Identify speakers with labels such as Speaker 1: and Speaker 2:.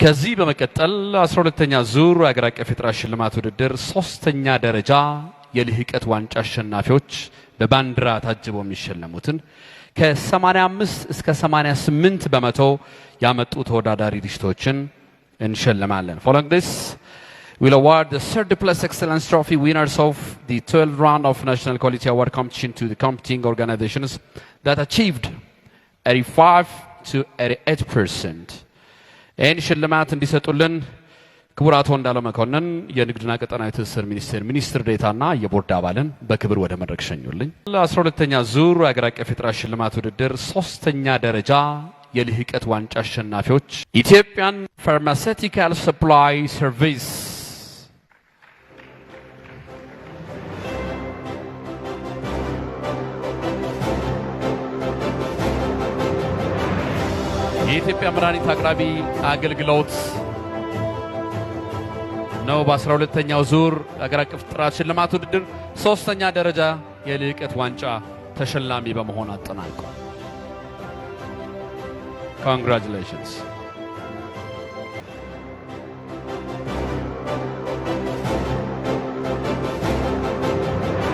Speaker 1: ከዚህ በመቀጠል 12ኛ ዙር አገር አቀፍ የጥራት ሽልማት ውድድር ሶስተኛ ደረጃ የልህቀት ዋንጫ አሸናፊዎች በባንዲራ ታጅበው የሚሸለሙትን ከ85 እስከ 88 በመቶ ያመጡ ተወዳዳሪ ድርጅቶችን እንሸልማለን። Following this, we'll award the third place excellence trophy winners of the 12th round of National Quality Award competition to the competing organizations that achieved 85 to 88%. ይህን ሽልማት እንዲሰጡልን ክቡር አቶ እንዳለው መኮንን የንግድና ቀጠናዊ ትስስር ሚኒስትር ዴኤታና የቦርድ አባልን በክብር ወደ መድረክ ሸኙልኝ። ለ12ኛ ዙር አገር አቀፍ የጥራት ሽልማት ውድድር ሶስተኛ ደረጃ የልህቀት ዋንጫ አሸናፊዎች ኢትዮጵያን ፋርማሲውቲካል ሰፕላይ ሰርቪስ፣ የኢትዮጵያ መድኃኒት አቅራቢ አገልግሎት ነው። በ12ኛው ዙር አገር አቀፍ ጥራት ሽልማት ውድድር ሶስተኛ ደረጃ የልህቀት ዋንጫ ተሸላሚ በመሆን አጠናቋል። Congratulations.